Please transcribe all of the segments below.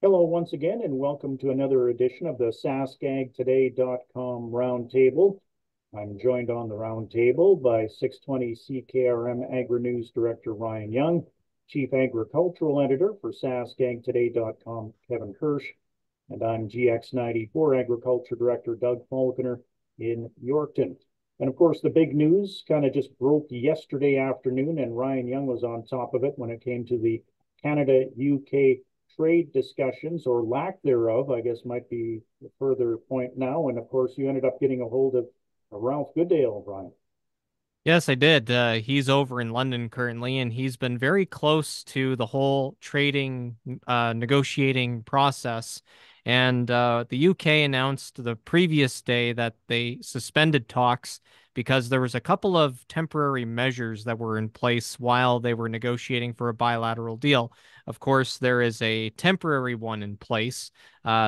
Hello once again, and welcome to another edition of the SaskAgToday.com Roundtable. I'm joined on the roundtable by 620 CKRM Agri-News Director Ryan Young, Chief Agricultural Editor for SaskAgToday.com Kevin Kirsch, and I'm GX94 Agriculture Director Doug Falconer in Yorkton. And of course, the big news kind of just broke yesterday afternoon, and Ryan Young was on top of it when it came to the Canada-UK trade discussions, or lack thereof, I guess might be the further point now. And of course, you ended up getting a hold of Ralph Goodale, Brian. Yes, I did. He's over in London currently, and he's been very close to the whole trading, negotiating process. And the UK announced the previous day that they suspended talks because there was a couple of temporary measures that were in place while they were negotiating for a bilateral deal. Of course, there is a temporary one in place,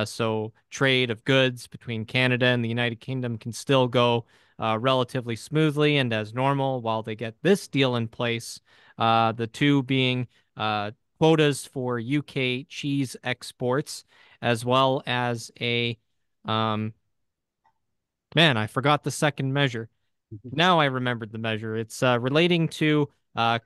so trade of goods between Canada and the United Kingdom can still go relatively smoothly and as normal while they get this deal in place. The two being quotas for UK cheese exports, as well as um, I forgot the second measure. Now I remembered the measure. It's relating to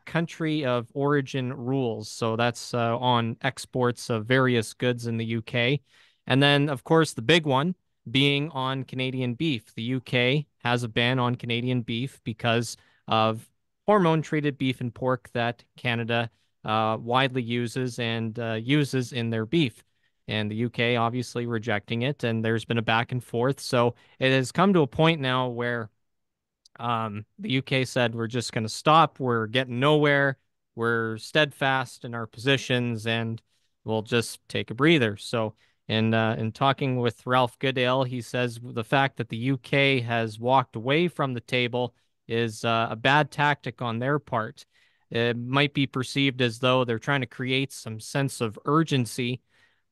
country of origin rules. So that's on exports of various goods in the UK. And then, of course, the big one being on Canadian beef. The UK has a ban on Canadian beef because of hormone treated beef and pork that Canada widely uses and uses in their beef. And the UK obviously rejecting it. And there's been a back and forth. So it has come to a point now where the UK said, we're just going to stop. We're getting nowhere. We're steadfast in our positions and we'll just take a breather. So, in talking with Ralph Goodale, he says the fact that the UK has walked away from the table is a bad tactic on their part. It might be perceived as though they're trying to create some sense of urgency.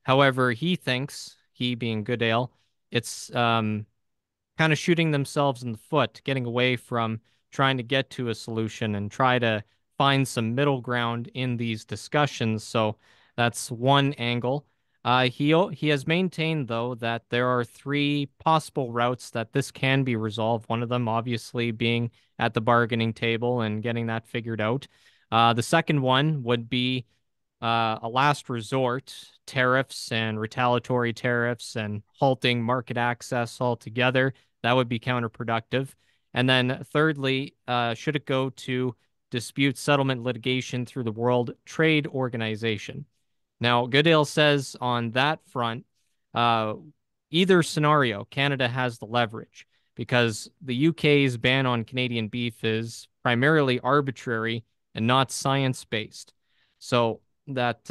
However, he thinks, he being Goodale, it's kind of shooting themselves in the foot, getting away from trying to get to a solution and try to find some middle ground in these discussions. So that's one angle. He has maintained though that there are three possible routes that this can be resolved. One of them obviously being at the bargaining table and getting that figured out. The second one would be a last resort, tariffs and retaliatory tariffs and halting market access altogether. That would be counterproductive. And then thirdly, should it go to dispute settlement litigation through the World Trade Organization? Now, Goodale says on that front, uh, either scenario, Canada has the leverage because the UK's ban on Canadian beef is primarily arbitrary and not science-based. So that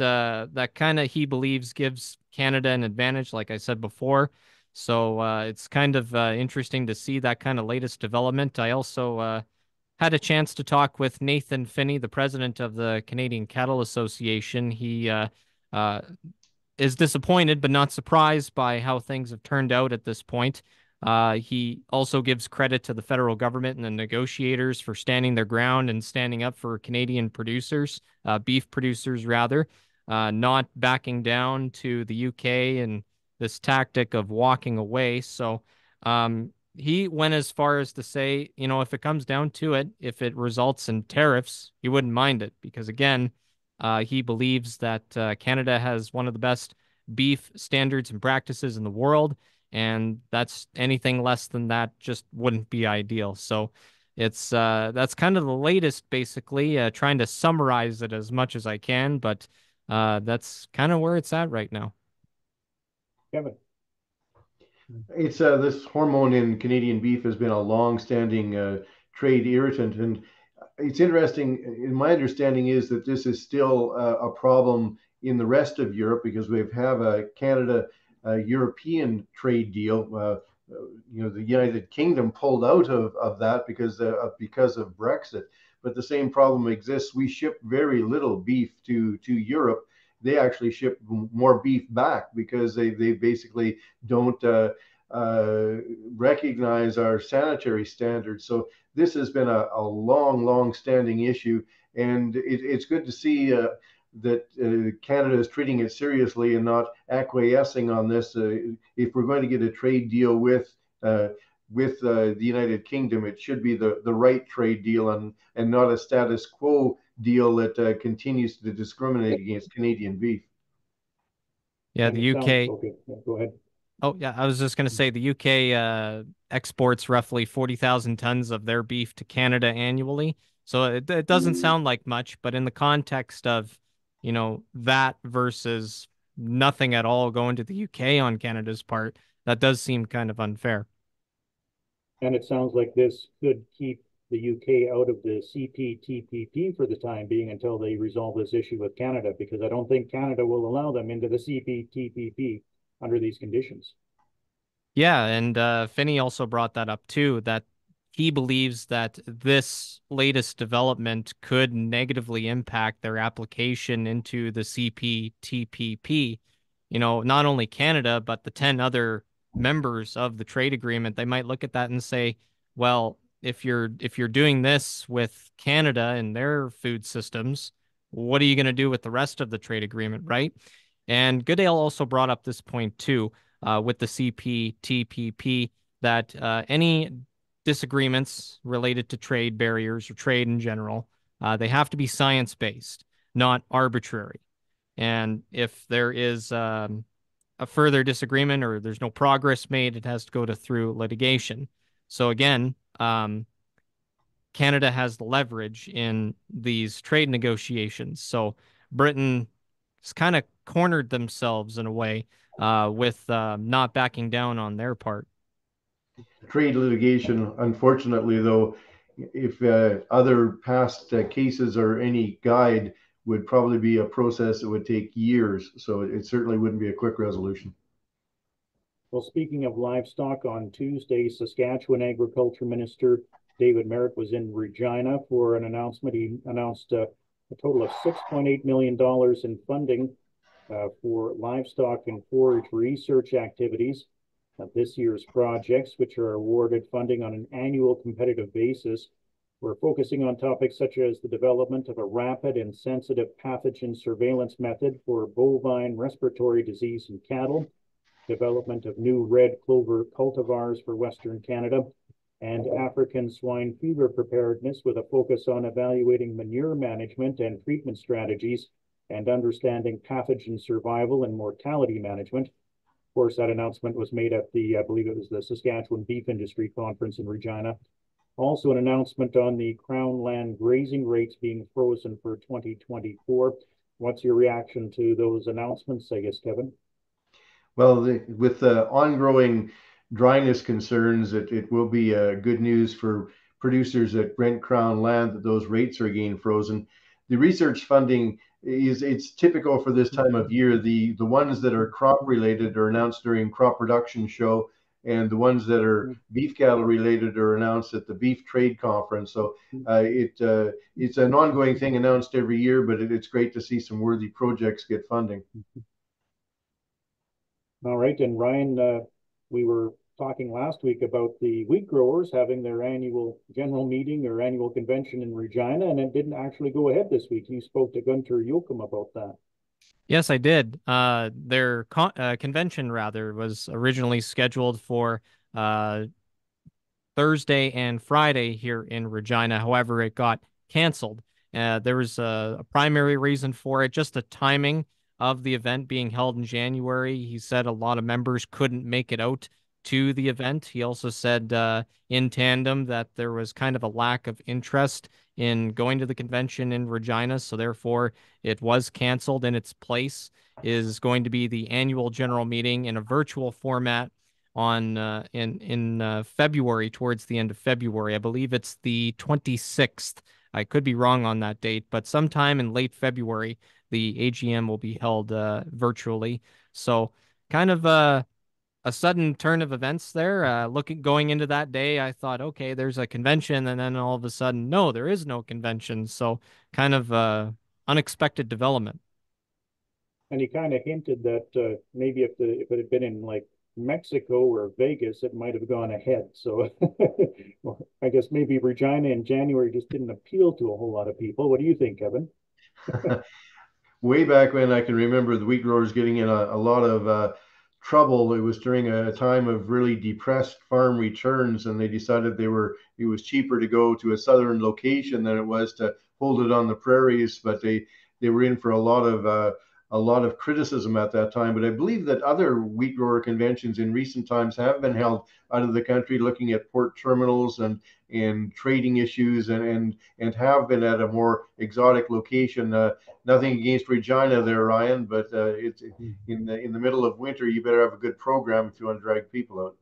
kind of he believes gives Canada an advantage, like I said before. So it's kind of interesting to see that kind of latest development. I also had a chance to talk with Nathan Phinney, the president of the Canadian Cattle Association. He uh, is disappointed but not surprised by how things have turned out at this point. He also gives credit to the federal government and the negotiators for standing their ground and standing up for Canadian producers, beef producers rather, not backing down to the UK and this tactic of walking away. So he went as far as to say, if it comes down to it, if it results in tariffs, he wouldn't mind it because, again, he believes that Canada has one of the best beef standards and practices in the world, and that's anything less than that just wouldn't be ideal. So it's that's kind of the latest, basically, trying to summarize it as much as I can, but that's kind of where it's at right now. Kevin. It's this hormone in Canadian beef has been a long-standing trade irritant, and it's interesting. In my understanding, is that this is still a problem in the rest of Europe because we have a Canada European trade deal. The United Kingdom pulled out of that because of Brexit. But the same problem exists. We ship very little beef to Europe. They actually ship more beef back because they basically don't recognize our sanitary standards. So this has been a long standing issue, and it's good to see Canada is treating it seriously and not acquiescing on this. If we're going to get a trade deal with the United Kingdom, it should be the right trade deal and not a status quo deal that continues to discriminate against Canadian beef. Yeah, And the it sounds UK. okay. Yeah, go ahead. Oh, yeah, I was just going to say the UK exports roughly 40,000 tons of their beef to Canada annually. So it doesn't sound like much, but in the context of, that versus nothing at all going to the UK on Canada's part, that does seem kind of unfair. And it sounds like this could keep the UK out of the CPTPP for the time being until they resolve this issue with Canada, because I don't think Canada will allow them into the CPTPP under these conditions. Yeah, and Phinney also brought that up too, that he believes that this latest development could negatively impact their application into the CPTPP. Not only Canada, but the 10 other members of the trade agreement, they might look at that and say, well, if you're doing this with Canada and their food systems, what are you going to do with the rest of the trade agreement, right? And Goodale also brought up this point too with the CPTPP that any disagreements related to trade barriers or trade in general, they have to be science-based, not arbitrary. And if there is a further disagreement or there's no progress made, it has to go through litigation. So again, Canada has the leverage in these trade negotiations. So Britain has kind of cornered themselves in a way with not backing down on their part. Trade litigation, unfortunately, though, if other past cases are any guide, would probably be a process that would take years. So it certainly wouldn't be a quick resolution. Well, speaking of livestock, on Tuesday, Saskatchewan Agriculture Minister David Merritt was in Regina for an announcement. He announced a total of $6.8 million in funding for livestock and forage research activities. This year's projects, which are awarded funding on an annual competitive basis, we're focusing on topics such as the development of a rapid and sensitive pathogen surveillance method for bovine respiratory disease in cattle, development of new red clover cultivars for Western Canada, and African swine fever preparedness with a focus on evaluating manure management and treatment strategies and understanding pathogen survival and mortality management. Of course, that announcement was made at I believe it was the Saskatchewan Beef Industry Conference in Regina. Also, an announcement on the Crown land grazing rates being frozen for 2024. What's your reaction to those announcements, I guess, Kevin? Well, with the ongoing dryness concerns, it will be good news for producers that rent Crown land that those rates are again frozen. The research funding it's typical for this time of year. The ones that are crop related are announced during crop production show, and the ones that are beef cattle related are announced at the beef trade conference. So it's an ongoing thing announced every year, but it's great to see some worthy projects get funding. All right, and Ryan, we were talking last week about the wheat growers having their annual general meeting or annual convention in Regina, and it didn't actually go ahead this week. You spoke to Gunter Yoakum about that. Yes, I did. Their convention, rather, was originally scheduled for Thursday and Friday here in Regina. However, it got canceled. There was a primary reason for it, just the timing of the event being held in January. He said a lot of members couldn't make it out to the event. He also said in tandem that there was kind of a lack of interest in going to the convention in Regina, so therefore it was canceled. In its place is going to be the annual general meeting in a virtual format on in February, towards the end of February. I believe it's the 26th. I could be wrong on that date, but sometime in late February, the AGM will be held virtually. So kind of a sudden turn of events there. Going into that day, I thought, okay, there's a convention, and then all of a sudden, no, there is no convention. So kind of unexpected development. And he kind of hinted that maybe if it had been in like Mexico or Vegas, it might have gone ahead. So well, I guess maybe Regina in January just didn't appeal to a whole lot of people. What do you think, Kevin? way back when, I can remember the wheat growers getting in a lot of trouble. It was during a time of really depressed farm returns, and they decided it was cheaper to go to a southern location than it was to hold it on the prairies. But they were in for a lot of criticism at that time. But I believe that other wheat grower conventions in recent times have been held out of the country, looking at port terminals and trading issues, and have been at a more exotic location. Nothing against Regina there, Ryan, but it's in the middle of winter. You better have a good program if you want to drag people out.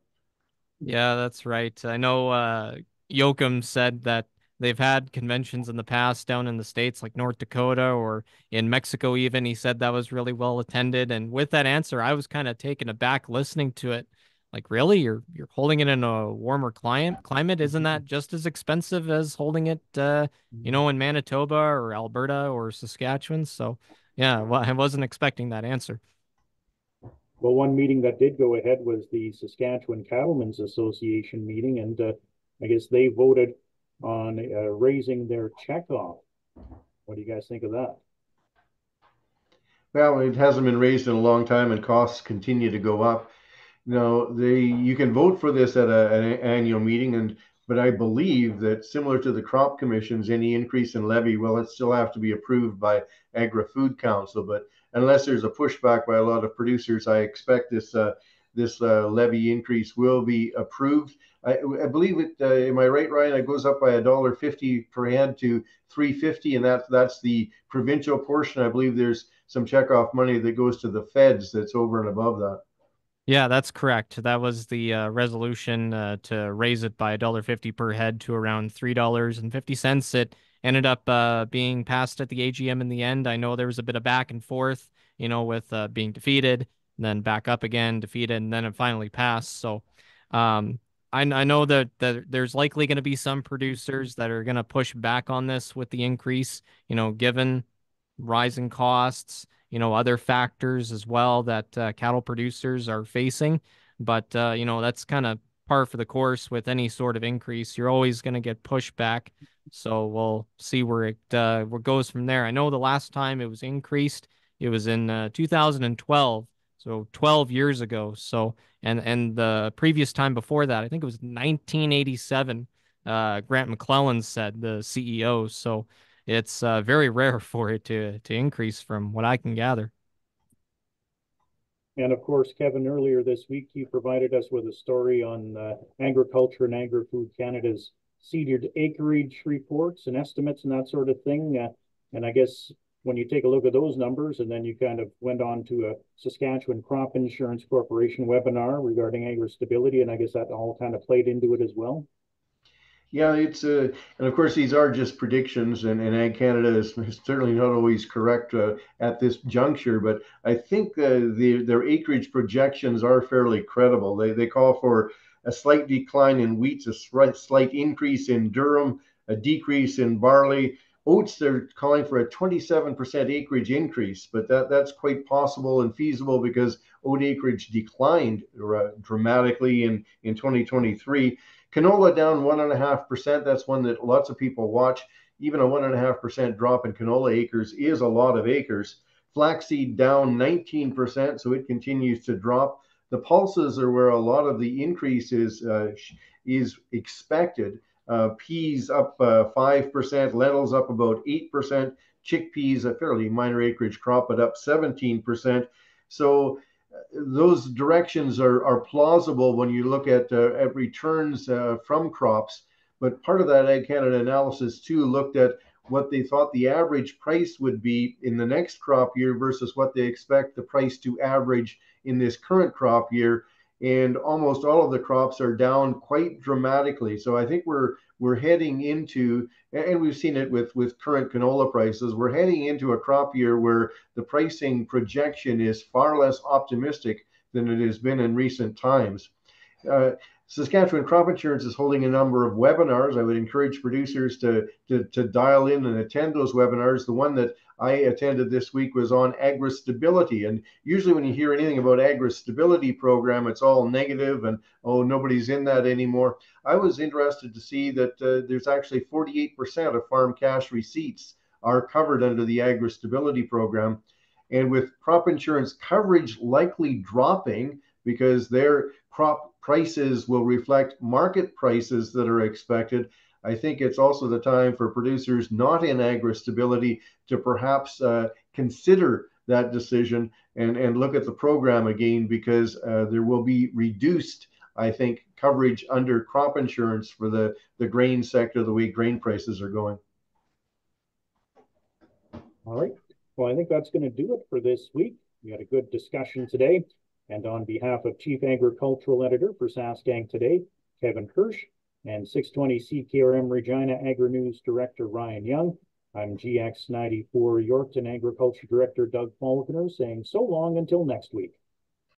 Yeah, that's right. I know Yoakum said that they've had conventions in the past down in the States, like North Dakota or in Mexico even. He said that was really well attended. And with that answer, I was kind of taken aback listening to it. Like, really? You're holding it in a warmer climate? Isn't that just as expensive as holding it in Manitoba or Alberta or Saskatchewan? So yeah, well, I wasn't expecting that answer. Well, one meeting that did go ahead was the Saskatchewan Cattlemen's Association meeting, and I guess they voted on raising their checkoff. What do you guys think of that? Well, it hasn't been raised in a long time, and costs continue to go up. No, you can vote for this at an annual meeting, but I believe that similar to the crop commissions, any increase in levy, well, it still have to be approved by Agri-Food Council. But unless there's a pushback by a lot of producers, I expect this levy increase will be approved. I believe it. Am I right, Ryan? It goes up by $1.50 per head to $3.50, and that's the provincial portion. I believe there's some checkoff money that goes to the feds that's over and above that. Yeah, that's correct. That was the resolution to raise it by $1.50 per head to around $3.50. It ended up being passed at the AGM in the end. I know there was a bit of back and forth, with being defeated, and then back up again, defeated, and then it finally passed. So I know that there's likely going to be some producers that are going to push back on this with the increase, given rising costs, other factors as well that cattle producers are facing. But, that's kind of par for the course with any sort of increase. You're always going to get pushback. So we'll see where it goes from there. I know the last time it was increased, it was in 2012, so 12 years ago. So and the previous time before that, I think it was 1987. Grant McClellan said, the CEO. So it's very rare for it to increase from what I can gather. And of course, Kevin, earlier this week, you provided us with a story on Agriculture and Agri-Food Canada's seeded acreage reports and estimates and that sort of thing. And I guess when you take a look at those numbers, and then you kind of went on to a Saskatchewan Crop Insurance Corporation webinar regarding agri stability, and I guess that all kind of played into it as well. Yeah, and of course these are just predictions, and Ag Canada is certainly not always correct at this juncture. But I think their acreage projections are fairly credible. They call for a slight decline in wheat, a slight increase in durum, a decrease in barley. Oats, they're calling for a 27% acreage increase, but that's quite possible and feasible because oat acreage declined dramatically in 2023. Canola down 1.5%. That's one that lots of people watch. Even a 1.5% drop in canola acres is a lot of acres. Flaxseed down 19%, so it continues to drop. The pulses are where a lot of the increase is expected. Peas up 5%, lentils up about 8%, chickpeas, a fairly minor acreage crop, but up 17%. So those directions are plausible when you look at returns from crops. But part of that Ag Canada analysis too looked at what they thought the average price would be in the next crop year versus what they expect the price to average in this current crop year. And almost all of the crops are down quite dramatically. So I think we're heading into, and we've seen it with current canola prices, we're heading into a crop year where the pricing projection is far less optimistic than it has been in recent times. Saskatchewan Crop Insurance is holding a number of webinars. I would encourage producers to dial in and attend those webinars. The one that I attended this week was on agri-stability. And usually when you hear anything about agri-stability program, it's all negative and, oh, nobody's in that anymore. I was interested to see that there's actually 48% of farm cash receipts are covered under the agri-stability program. And with crop insurance coverage likely dropping because their crop prices will reflect market prices that are expected, I think it's also the time for producers not in agri-stability to perhaps consider that decision and look at the program again, because there will be reduced, I think, coverage under crop insurance for the grain sector, the way grain prices are going. All right. Well, I think that's going to do it for this week. We had a good discussion today. And on behalf of Chief Agricultural Editor for Sask Ag Today, Kevin Kirsch, and 620 CKRM Regina Agri-News Director Ryan Young, I'm GX94 Yorkton Agriculture Director Doug Faulkner saying so long until next week.